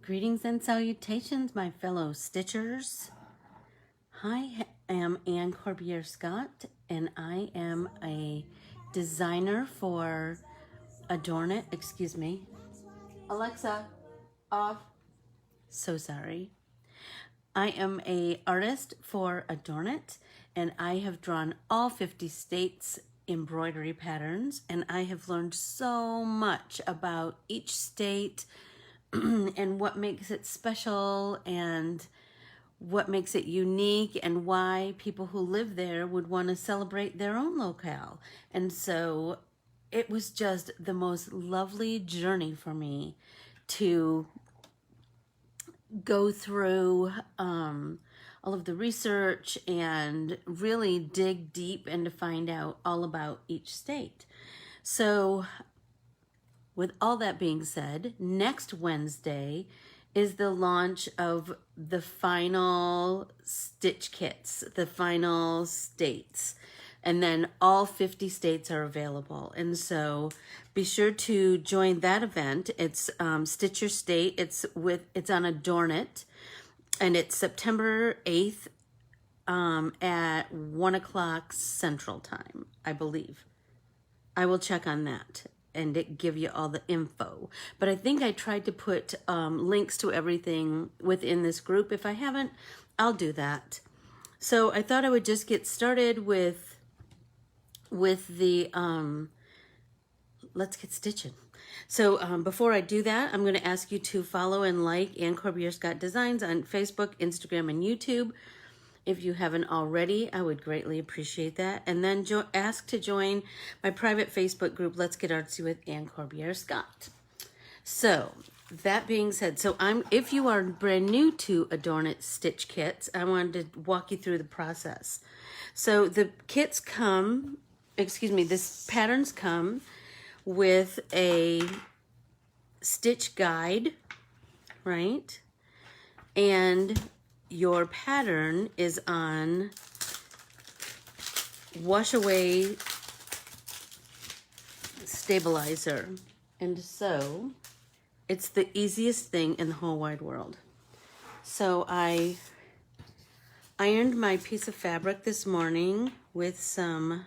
Greetings and salutations, my fellow stitchers. I am Anne Corbiere-Scott, and I am a designer for Adornit. Excuse me. Alexa, off. So sorry. I am a artist for Adornit, and I have drawn all 50 states embroidery patterns, and I have learned so much about each state and what makes it special and what makes it unique and why people who live there would want to celebrate their own locale. And so it was just the most lovely journey for me to go through all of the research and really dig deep and to find out all about each state. So with all that being said, next Wednesday is the launch of the final stitch kits, the final states. And then all 50 states are available. And so be sure to join that event. It's Stitch Your State. It's on Adornit. And it's September 8th at 1 o'clock Central Time, I believe. I will check on that and give you all the info. But I think I tried to put links to everything within this group. If I haven't, I'll do that. So I thought I would just get started with the, let's get stitching. So before I do that, I'm gonna ask you to follow and like Anne Corbiere-Scott Designs on Facebook, Instagram, and YouTube. If you haven't already, I would greatly appreciate that. And then ask to join my private Facebook group, Let's Get Artsy with Anne Corbiere-Scott. So that being said, if you are brand new to Adornit Stitch Kits, I wanted to walk you through the process. So the kits patterns come with a stitch guide, right? And your pattern is on wash away stabilizer. And so it's the easiest thing in the whole wide world. So I ironed my piece of fabric this morning with some,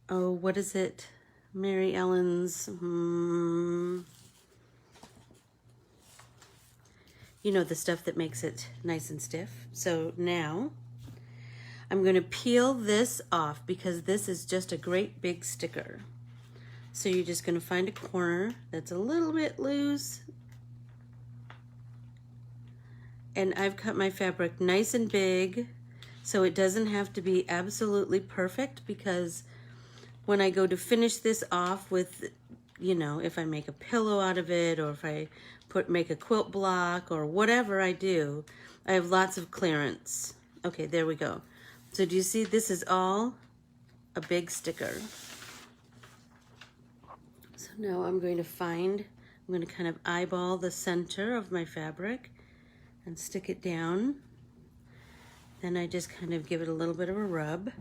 what is it? Mary Ellen's, you know, the stuff that makes it nice and stiff. So now I'm going to peel this off because this is just a great big sticker. So you're just going to find a corner that's a little bit loose. And I've cut my fabric nice and big so it doesn't have to be absolutely perfect, because when I go to finish this off with, you know, if I make a pillow out of it, or if I make a quilt block, or whatever I do, I have lots of clearance. Okay, there we go. So do you see, this is all a big sticker. So now I'm going to kind of eyeball the center of my fabric and stick it down. Then I just kind of give it a little bit of a rub.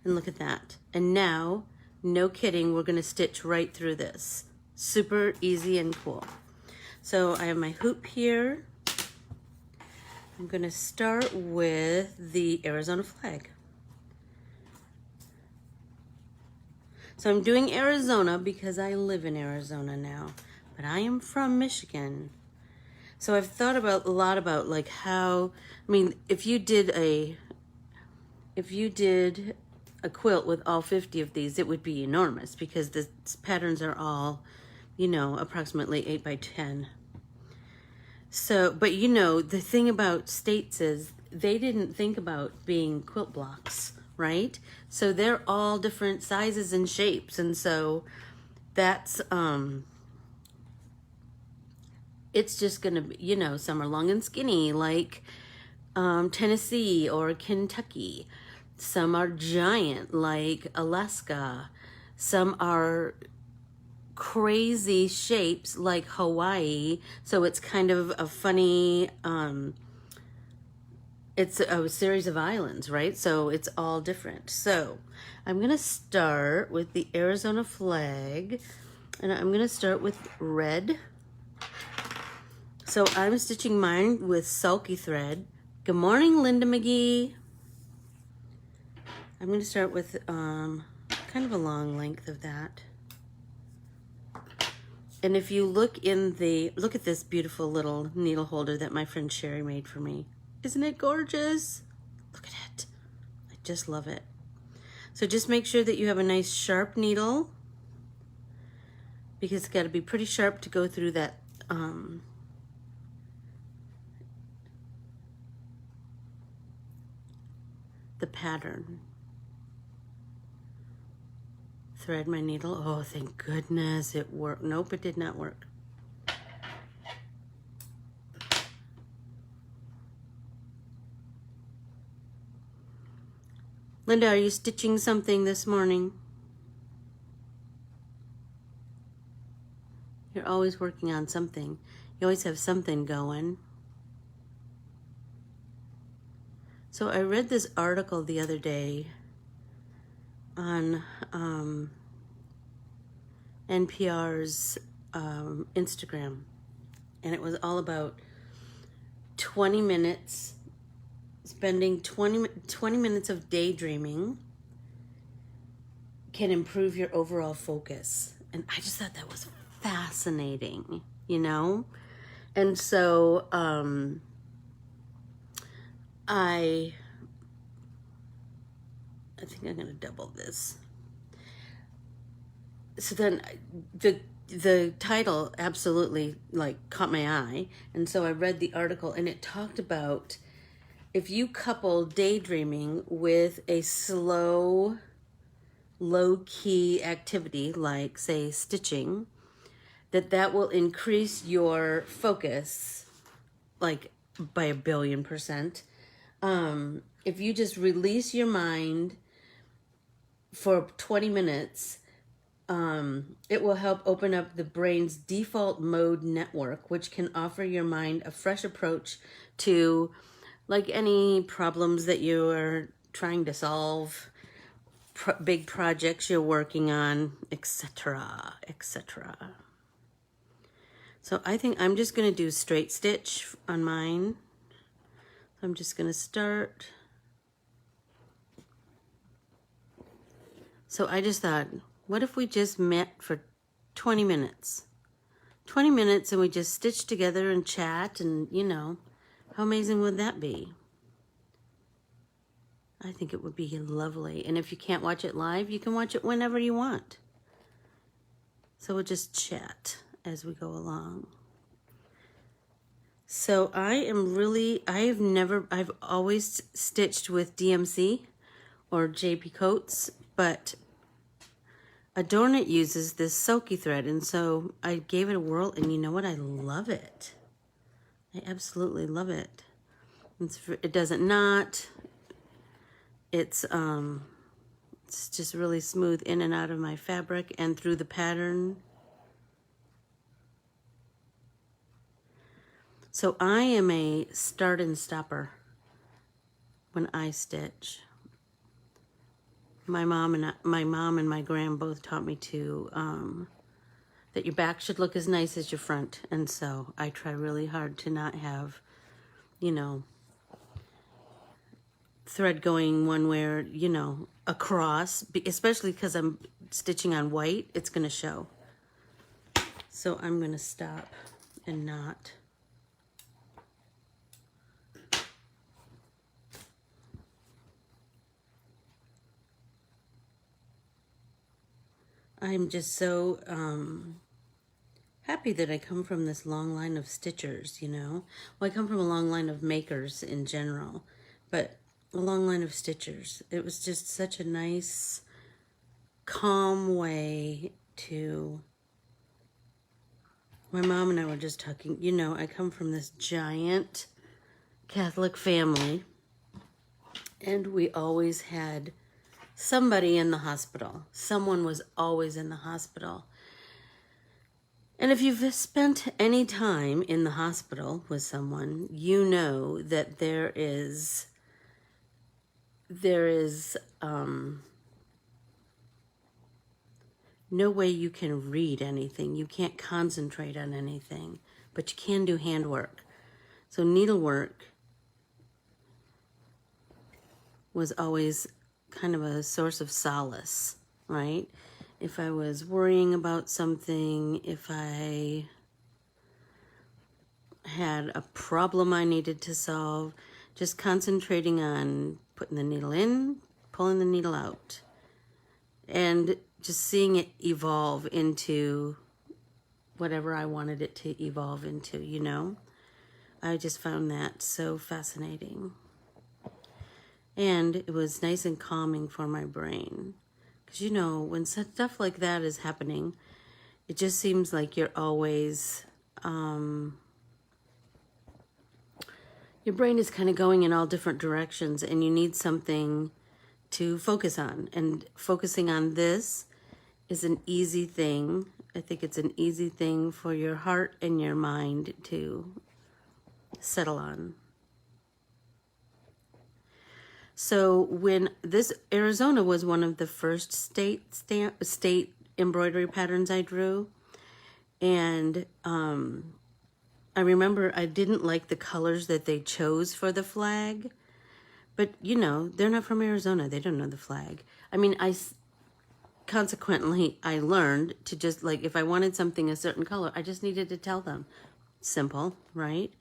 And look at that. And now, no kidding, we're gonna stitch right through this. Super easy and cool. So I have my hoop here. I'm gonna start with the Arizona flag. So I'm doing Arizona because I live in Arizona now, but I am from Michigan. So I've thought a lot about like how, I mean, if you did a quilt with all 50 of these, it would be enormous, because the patterns are all, you know, approximately 8 by 10. So, but you know, the thing about states is they didn't think about being quilt blocks, right? So they're all different sizes and shapes. And so that's, it's just gonna be, you know, some are long and skinny like Tennessee or Kentucky. Some are giant like Alaska. Some are crazy shapes like Hawaii. So it's kind of a funny, it's a series of islands, right? So it's all different. So I'm gonna start with the Arizona flag. And I'm going to start with red. So I'm stitching mine with sulky thread. Good morning, Linda McGee. I'm going to start with kind of a long length of that. And if you look look at this beautiful little needle holder that my friend Sherry made for me. Isn't it gorgeous? Look at it. I just love it. So just make sure that you have a nice sharp needle, because it's got to be pretty sharp to go through that the pattern. Thread my needle. Oh, thank goodness it worked. Nope, it did not work. Linda, are you stitching something this morning? You're always working on something. You always have something going. So I read this article the other day on NPR's Instagram, and it was all about 20 minutes, spending 20 minutes of daydreaming can improve your overall focus. And I just thought that was fascinating, you know? And so I think I'm gonna double this. So then the title absolutely like caught my eye, and so I read the article, and it talked about if you couple daydreaming with a slow, low-key activity like, say, stitching, that will increase your focus like by 1,000,000,000%. If you just release your mind for 20 minutes, it will help open up the brain's default mode network, which can offer your mind a fresh approach to like any problems that you are trying to solve, big projects you're working on, etc., etc. So I think I'm just going to do straight stitch on mine. I'm just going to start. So I just thought, what if we just met for 20 minutes? 20 minutes and we just stitch together and chat, and you know, how amazing would that be? I think it would be lovely. And if you can't watch it live, you can watch it whenever you want. So we'll just chat as we go along. So I've always stitched with DMC or JP Coats, but Adornit uses this silky thread, and so I gave it a whirl, and you know what? I love it. I absolutely love it. It doesn't knot. It's just really smooth in and out of my fabric and through the pattern. So I am a start and stopper when I stitch. My mom and my gram both taught me to that your back should look as nice as your front, and so I try really hard to not have, you know, thread going one way, you know, across, especially because I'm stitching on white. It's going to show. So I'm going to stop and knot. I'm just so happy that I come from this long line of stitchers, you know. Well, I come from a long line of makers in general, but a long line of stitchers. It was just such a nice, calm way to... My mom and I were just talking, you know, I come from this giant Catholic family, and we always had somebody in the hospital. Someone was always in the hospital. And if you've spent any time in the hospital with someone, you know that there is no way you can read anything. You can't concentrate on anything, but you can do handwork. So needlework was always kind of a source of solace, right? If I was worrying about something, if I had a problem I needed to solve, just concentrating on putting the needle in, pulling the needle out, and just seeing it evolve into whatever I wanted it to evolve into, you know? I just found that so fascinating. And it was nice and calming for my brain. Because, you know, when stuff like that is happening, it just seems like you're always, your brain is kind of going in all different directions, and you need something to focus on. And focusing on this is an easy thing. I think it's an easy thing for your heart and your mind to settle on. So when this Arizona was one of the first state embroidery patterns I drew, and I remember I didn't like the colors that they chose for the flag, but you know, they're not from Arizona. They don't know the flag. I mean, consequently, I learned to just, like, if I wanted something a certain color, I just needed to tell them. Simple, right?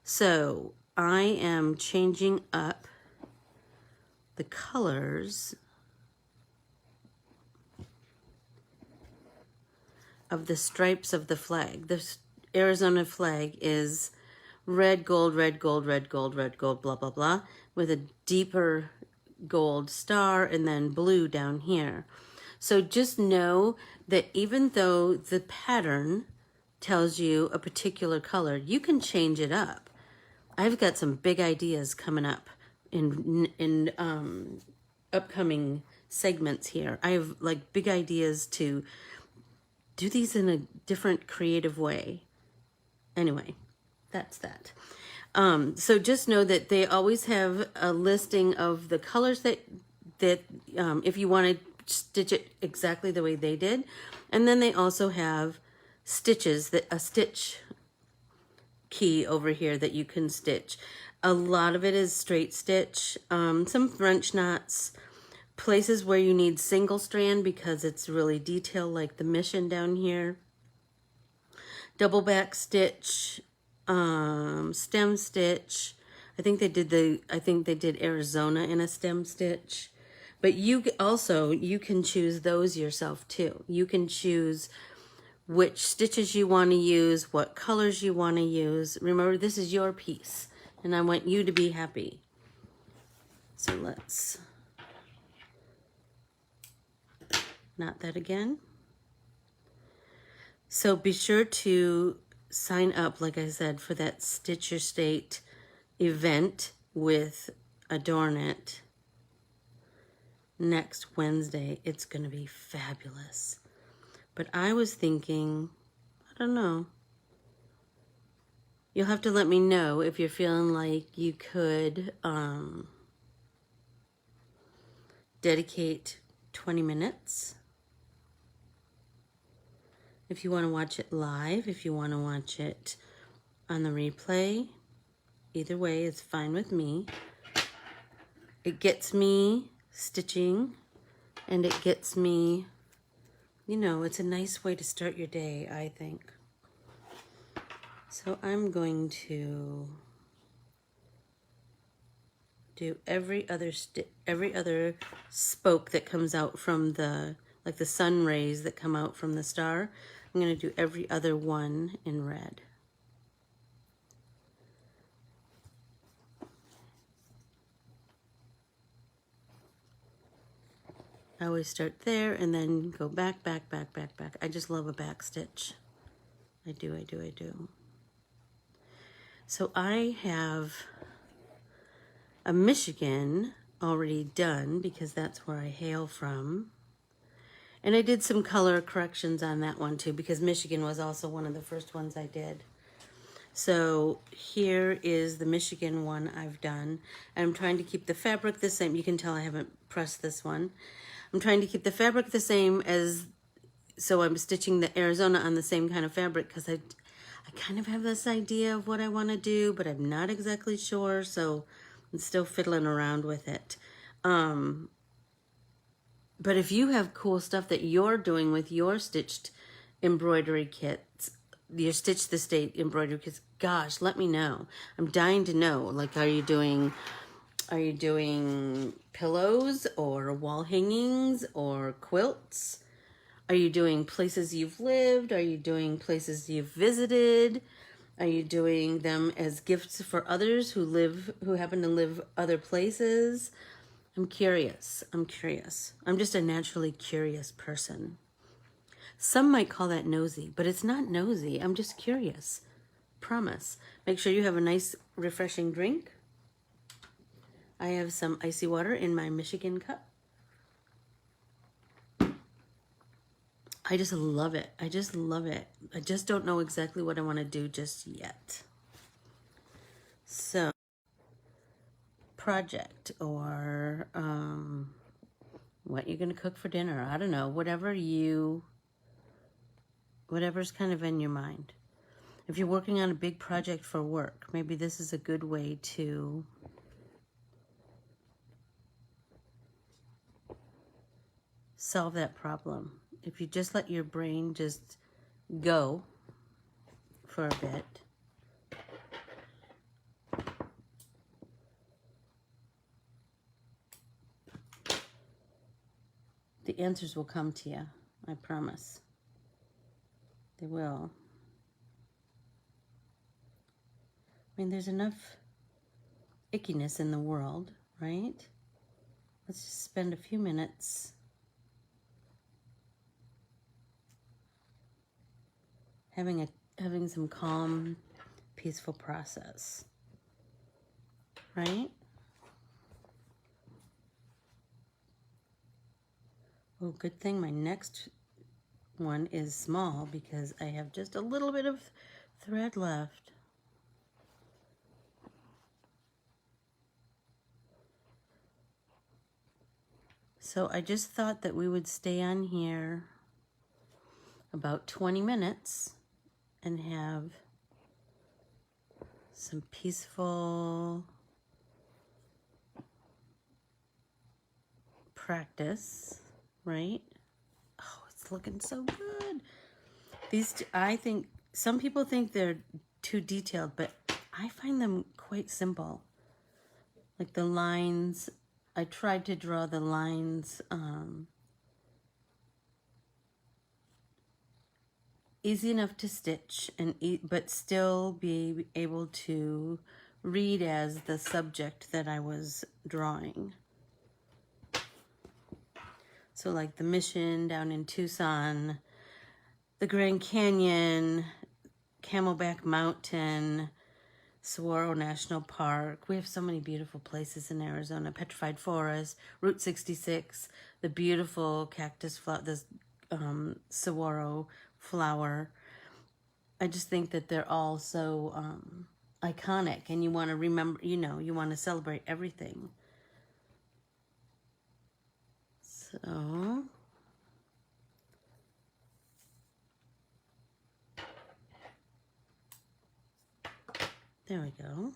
So I am changing up the colors of the stripes of the flag. The Arizona flag is red, gold, red, gold, red, gold, red, gold, blah, blah, blah, with a deeper gold star and then blue down here. So just know that even though the pattern tells you a particular color, you can change it up. I've got some big ideas coming up in upcoming segments here. I have like big ideas to do these in a different creative way. Anyway, that's that. So just know that they always have a listing of the colors that if you want to stitch it exactly the way they did. And then they also have stitches, a stitch key over here that you can stitch. A lot of it is straight stitch, some French knots, places where you need single strand because it's really detailed, like the mission down here. Double back stitch, stem stitch. I think they did Arizona in a stem stitch. But you can choose those yourself too. You can choose which stitches you want to use, what colors you want to use. Remember, this is your piece, and I want you to be happy. So let's knot that again. So be sure to sign up, like I said, for that Stitch Your State event with Adornit next Wednesday. It's going to be fabulous. But I was thinking, I don't know. You'll have to let me know if you're feeling like you could dedicate 20 minutes. If you want to watch it live, if you want to watch it on the replay, either way is fine with me. It gets me stitching, and it gets me, you know, it's a nice way to start your day, I think. So I'm going to do every other spoke that comes out from the, like the sun rays that come out from the star. I'm going to do every other one in red. I always start there and then go back, back, back, back, back. I just love a back stitch. I do. So I have a Michigan already done because that's where I hail from. And I did some color corrections on that one too because Michigan was also one of the first ones I did. So here is the Michigan one I've done. I'm trying to keep the fabric the same. You can tell I haven't pressed this one. I'm trying to keep the fabric the same as so I'm stitching the Arizona on the same kind of fabric because I kind of have this idea of what I want to do, but I'm not exactly sure, so I'm still fiddling around with it. But if you have cool stuff that you're doing with your stitched embroidery kits, your Stitch the State embroidery kits, gosh, let me know. I'm dying to know. Like, are you doing pillows or wall hangings or quilts? Are you doing places you've lived? Are you doing places you've visited? Are you doing them as gifts for others who happen to live other places? I'm curious. I'm curious. I'm just a naturally curious person. Some might call that nosy, but it's not nosy. I'm just curious. Promise. Make sure you have a nice, refreshing drink. I have some icy water in my Michigan cup. I just love it. I just love it. I just don't know exactly what I want to do just yet. So, project or what you're going to cook for dinner. I don't know. Whatever's kind of in your mind. If you're working on a big project for work, maybe this is a good way to solve that problem. If you just let your brain just go for a bit. The answers will come to you, I promise. They will. I mean, there's enough ickiness in the world, right? Let's just spend a few minutes having some calm, peaceful process, right? Oh, good thing my next one is small because I have just a little bit of thread left. So I just thought that we would stay on here about 20 minutes and have some peaceful practice, right? Oh, it's looking so good. These, I think, some people think they're too detailed, but I find them quite simple. Like the lines, I tried to draw the lines easy enough to stitch and but still be able to read as the subject that I was drawing. So like the mission down in Tucson, the Grand Canyon, Camelback Mountain, Saguaro National Park. We have so many beautiful places in Arizona. Petrified Forest, Route 66, the beautiful cactus flower, the saguaro flower. I just think that they're all so iconic, and you want to remember, you want to celebrate everything. So, there we go.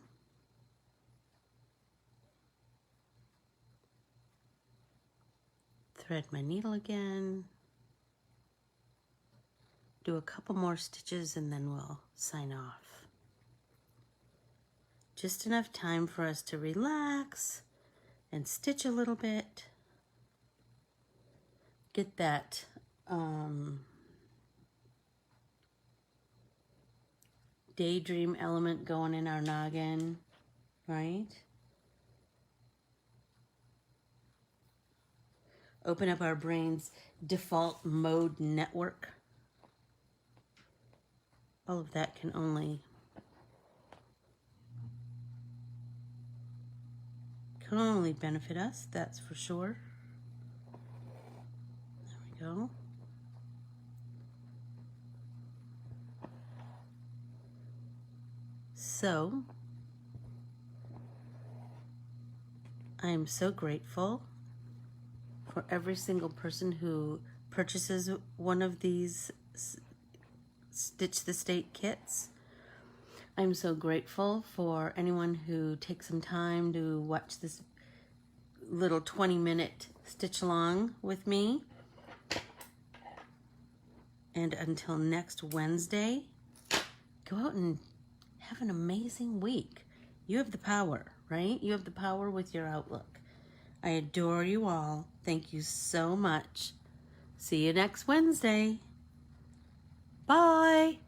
Thread my needle again. Do a couple more stitches and then we'll sign off. Just enough time for us to relax and stitch a little bit. Get that daydream element going in our noggin, right? Open up our brain's default mode network. All of that can only benefit us, that's for sure. There we go. So, I am so grateful for every single person who purchases one of these Stitch the State kits. I'm so grateful for anyone who takes some time to watch this little 20-minute stitch along with me. And until next Wednesday, go out and have an amazing week. You have the power, right? You have the power with your outlook. I adore you all. Thank you so much. See you next Wednesday. Bye.